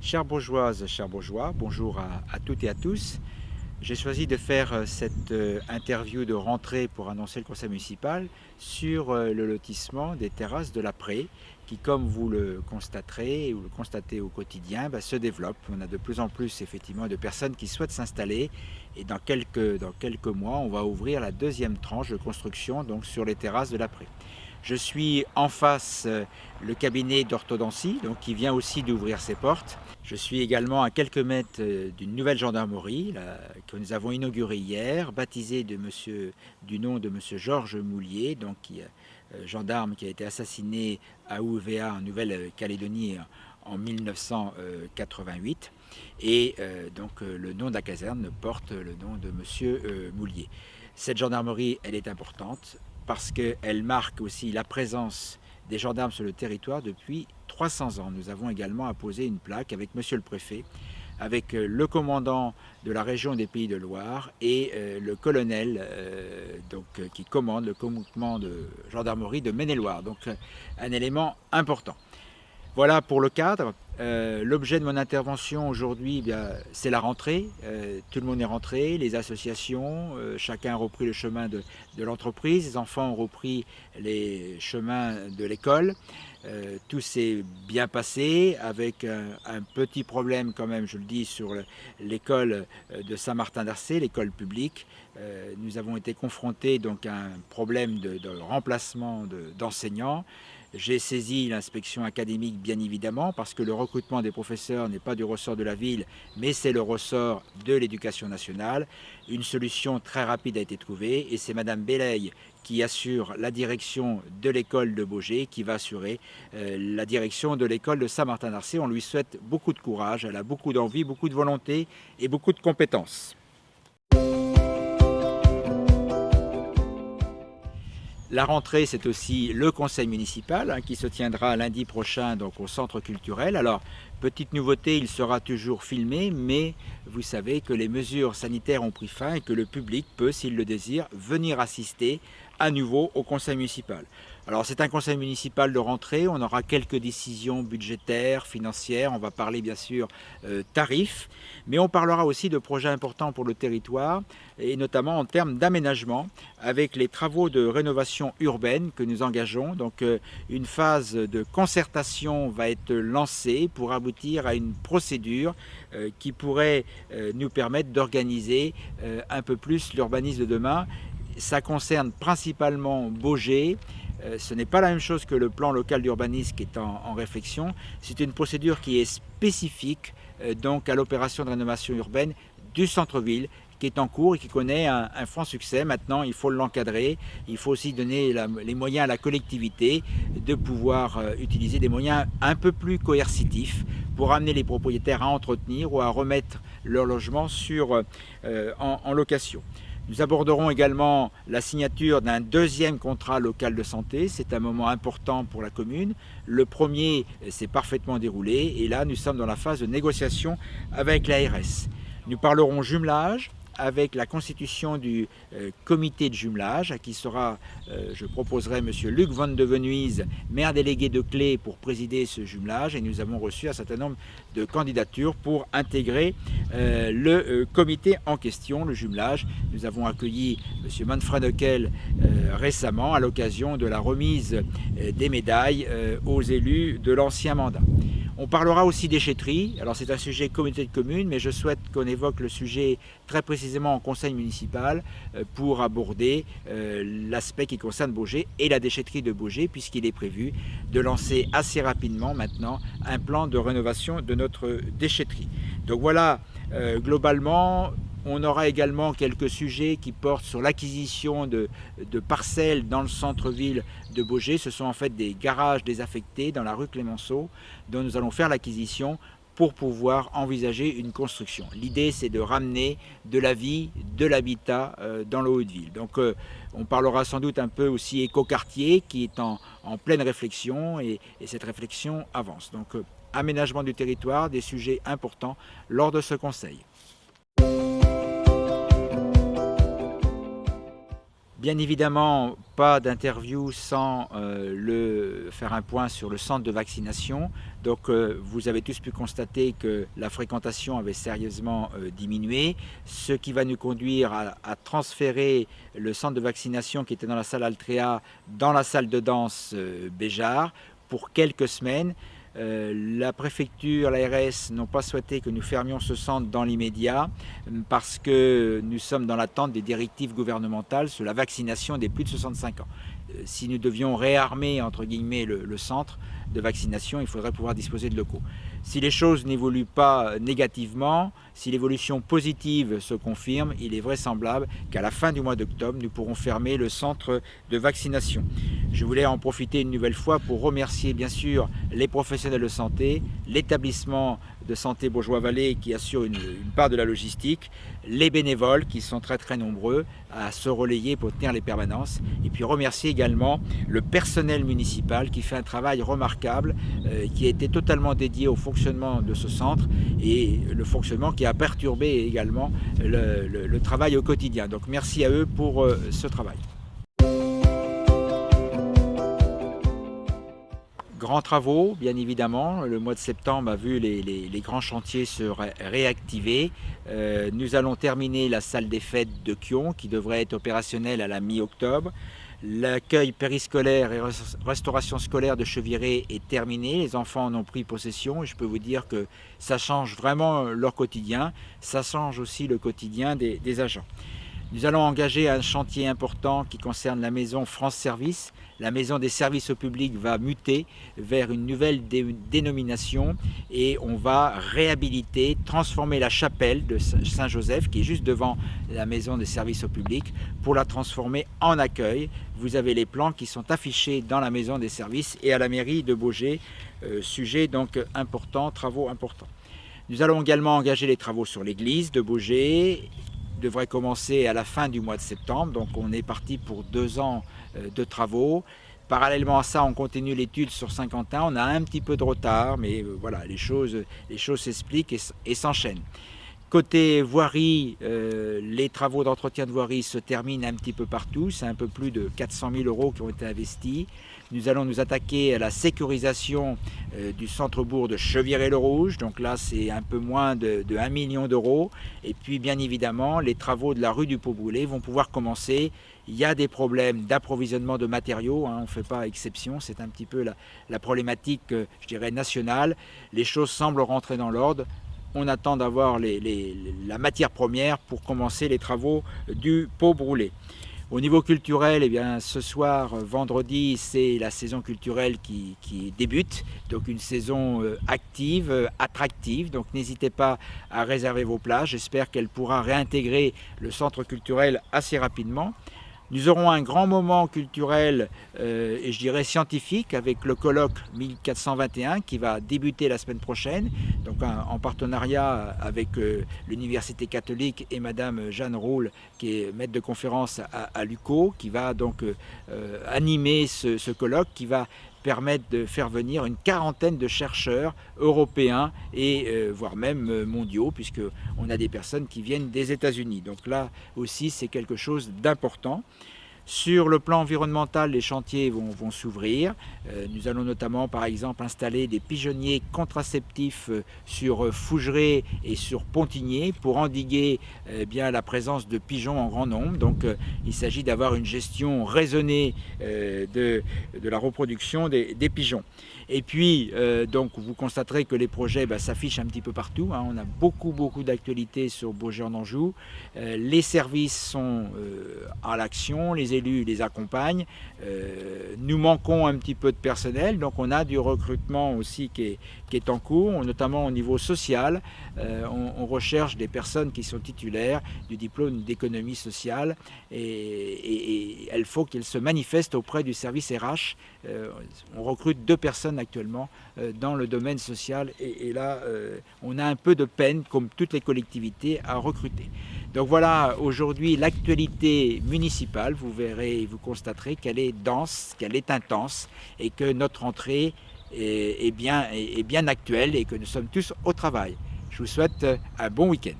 Chères bourgeoises, chers bourgeois, bonjour à toutes et à tous. J'ai choisi de faire cette interview de rentrée pour annoncer le conseil municipal sur le lotissement des terrasses de la Prée qui, comme vous le constaterez ou le constatez au quotidien, se développe. On a de plus en plus effectivement de personnes qui souhaitent s'installer et dans quelques mois, on va ouvrir la deuxième tranche de construction donc sur les terrasses de la Prée. Je suis en face le cabinet d'orthodontie, donc qui vient aussi d'ouvrir ses portes. Je suis également à quelques mètres d'une nouvelle gendarmerie que nous avons inaugurée hier, baptisée du nom de monsieur Georges Moulier, donc gendarme qui a été assassiné à Ouvéa en Nouvelle-Calédonie en 1988. Et donc le nom de la caserne porte le nom de monsieur Moulier. Cette gendarmerie, elle est importante parce qu'elle marque aussi la présence des gendarmes sur le territoire depuis 300 ans. Nous avons également apposé une plaque avec monsieur le préfet, avec le commandant de la région des Pays de Loire et le colonel qui commande le commandement de gendarmerie de Maine-et-Loire. Donc un élément important. Voilà pour le cadre. L'objet de mon intervention aujourd'hui, c'est la rentrée. Tout le monde est rentré, les associations, chacun a repris le chemin de l'entreprise, les enfants ont repris les chemins de l'école. Tout s'est bien passé avec un petit problème quand même, je le dis, sur l'école de Saint-Martin-d'Arcé, l'école publique. Nous avons été confrontés donc à un problème de remplacement d'enseignants. J'ai saisi l'inspection académique bien évidemment parce que le recrutement des professeurs n'est pas du ressort de la ville mais c'est le ressort de l'éducation nationale. Une solution très rapide a été trouvée et c'est Madame Beleille qui assure la direction de l'école de Baugé qui va assurer la direction de l'école de Saint-Martin-d'Arcé. On lui souhaite beaucoup de courage, elle a beaucoup d'envie, beaucoup de volonté et beaucoup de compétences. La rentrée, c'est aussi le conseil municipal qui se tiendra lundi prochain donc, au centre culturel. Alors, petite nouveauté, il sera toujours filmé, mais vous savez que les mesures sanitaires ont pris fin et que le public peut, s'il le désire, venir assister à nouveau au conseil municipal. Alors c'est un conseil municipal de rentrée, on aura quelques décisions budgétaires, financières, on va parler bien sûr tarifs, mais on parlera aussi de projets importants pour le territoire et notamment en termes d'aménagement avec les travaux de rénovation urbaine que nous engageons. Donc une phase de concertation va être lancée pour aboutir à une procédure qui pourrait nous permettre d'organiser un peu plus l'urbanisme de demain. Ça concerne principalement Baugé. Ce n'est pas la même chose que le plan local d'urbanisme qui est en réflexion. C'est une procédure qui est spécifique donc à l'opération de rénovation urbaine du centre-ville qui est en cours et qui connaît un franc succès. Maintenant, il faut l'encadrer. Il faut aussi donner les moyens à la collectivité de pouvoir utiliser des moyens un peu plus coercitifs pour amener les propriétaires à entretenir ou à remettre leur logement en location. Nous aborderons également la signature d'un deuxième contrat local de santé. C'est un moment important pour la commune. Le premier s'est parfaitement déroulé et là, nous sommes dans la phase de négociation avec l'ARS. Nous parlerons jumelage avec la constitution du comité de jumelage, à qui sera, je proposerai M. Luc Van de Venuise, maire délégué de Clé, pour présider ce jumelage. Et nous avons reçu un certain nombre de candidatures pour intégrer le comité en question, le jumelage. Nous avons accueilli M. Manfred Heckel récemment à l'occasion de la remise des médailles aux élus de l'ancien mandat. On parlera aussi déchetterie. Alors c'est un sujet communauté de communes, mais je souhaite qu'on évoque le sujet très précisément en conseil municipal pour aborder l'aspect qui concerne Baugé et la déchetterie de Baugé, puisqu'il est prévu de lancer assez rapidement maintenant un plan de rénovation de notre déchetterie. Donc voilà, globalement, on aura également quelques sujets qui portent sur l'acquisition de parcelles dans le centre-ville de Baugé. Ce sont en fait des garages désaffectés dans la rue Clémenceau dont nous allons faire l'acquisition pour pouvoir envisager une construction. L'idée, c'est de ramener de la vie, de l'habitat dans le Haut-de-Ville. Donc on parlera sans doute un peu aussi écoquartier qui est en pleine réflexion et cette réflexion avance. Donc aménagement du territoire, des sujets importants lors de ce conseil. Bien évidemment, pas d'interview sans faire un point sur le centre de vaccination. Donc vous avez tous pu constater que la fréquentation avait sérieusement diminué, ce qui va nous conduire à transférer le centre de vaccination qui était dans la salle Altréa dans la salle de danse Béjart pour quelques semaines. La préfecture, l'ARS n'ont pas souhaité que nous fermions ce centre dans l'immédiat parce que nous sommes dans l'attente des directives gouvernementales sur la vaccination des plus de 65 ans. Si nous devions réarmer entre guillemets le centre de vaccination, il faudrait pouvoir disposer de locaux. Si les choses n'évoluent pas négativement, si l'évolution positive se confirme, il est vraisemblable qu'à la fin du mois d'octobre, nous pourrons fermer le centre de vaccination. Je voulais en profiter une nouvelle fois pour remercier bien sûr les professionnels de santé, l'établissement de santé Bourgeois-Vallée qui assure une part de la logistique, les bénévoles qui sont très nombreux à se relayer pour tenir les permanences, et puis remercier également le personnel municipal qui fait un travail remarquable, qui a été totalement dédié au fonctionnement de ce centre et le fonctionnement qui a perturbé également le travail au quotidien. Donc merci à eux pour ce travail. Grands travaux, bien évidemment. Le mois de septembre a vu les grands chantiers se réactiver. Nous allons terminer la salle des fêtes de Kion qui devrait être opérationnelle à la mi-octobre. L'accueil périscolaire et restauration scolaire de Cheviré est terminé. Les enfants en ont pris possession et je peux vous dire que ça change vraiment leur quotidien. Ça change aussi le quotidien des agents. Nous allons engager un chantier important qui concerne la maison France Service. La maison des services au public va muter vers une nouvelle dénomination et on va réhabiliter, transformer la chapelle de Saint-Joseph qui est juste devant la maison des services au public pour la transformer en accueil. Vous avez les plans qui sont affichés dans la maison des services et à la mairie de Baugé. Sujet donc important, travaux importants. Nous allons également engager les travaux sur l'église de Baugé. Devrait commencer à la fin du mois de septembre, donc on est parti pour 2 ans de travaux. Parallèlement à ça, on continue l'étude sur Saint-Quentin. On a un petit peu de retard, mais voilà, les choses s'expliquent et s'enchaînent. Côté voirie, les travaux d'entretien de voirie se terminent un petit peu partout. C'est un peu plus de 400 000 € qui ont été investis. Nous allons nous attaquer à la sécurisation du centre-bourg de Cheviré-le-Rouge. Donc là, c'est un peu moins de 1 million d'euros. Et puis, bien évidemment, les travaux de la rue du Pot-Brûlé vont pouvoir commencer. Il y a des problèmes d'approvisionnement de matériaux, hein, on ne fait pas exception. C'est un petit peu la problématique, je dirais, nationale. Les choses semblent rentrer dans l'ordre. On attend d'avoir la matière première pour commencer les travaux du Pot-Brûlé. Au niveau culturel, eh bien, ce soir, vendredi, c'est la saison culturelle qui débute. Donc une saison active, attractive. Donc n'hésitez pas à réserver vos places. J'espère qu'elle pourra réintégrer le centre culturel assez rapidement. Nous aurons un grand moment culturel et je dirais scientifique avec le colloque 1421 qui va débuter la semaine prochaine, donc en partenariat avec l'Université catholique et Madame Jeanne Roule qui est maître de conférence à l'UCO, qui va donc animer ce colloque qui va permettre de faire venir une quarantaine de chercheurs européens et voire même mondiaux, puisqu'on a des personnes qui viennent des États-Unis. Donc là aussi, c'est quelque chose d'important. Sur le plan environnemental, les chantiers vont s'ouvrir. Nous allons notamment, par exemple, installer des pigeonniers contraceptifs sur Fougeray et sur Pontigné pour endiguer bien la présence de pigeons en grand nombre. Donc, il s'agit d'avoir une gestion raisonnée de la reproduction des pigeons. Et puis, donc, vous constaterez que les projets s'affichent un petit peu partout. Hein. On a beaucoup d'actualités sur Baugé-en-Anjou. Les services sont à l'action, les élus les accompagnent. Nous manquons un petit peu de personnel, donc on a du recrutement aussi qui est en cours, notamment au niveau social. On recherche des personnes qui sont titulaires du diplôme d'économie sociale et il faut qu'elles se manifestent auprès du service RH. On recrute 2 personnes actuellement dans le domaine social et là on a un peu de peine, comme toutes les collectivités, à recruter. Donc voilà, aujourd'hui, l'actualité municipale, vous verrez, vous constaterez qu'elle est dense, qu'elle est intense et que notre rentrée est bien actuelle et que nous sommes tous au travail. Je vous souhaite un bon week-end.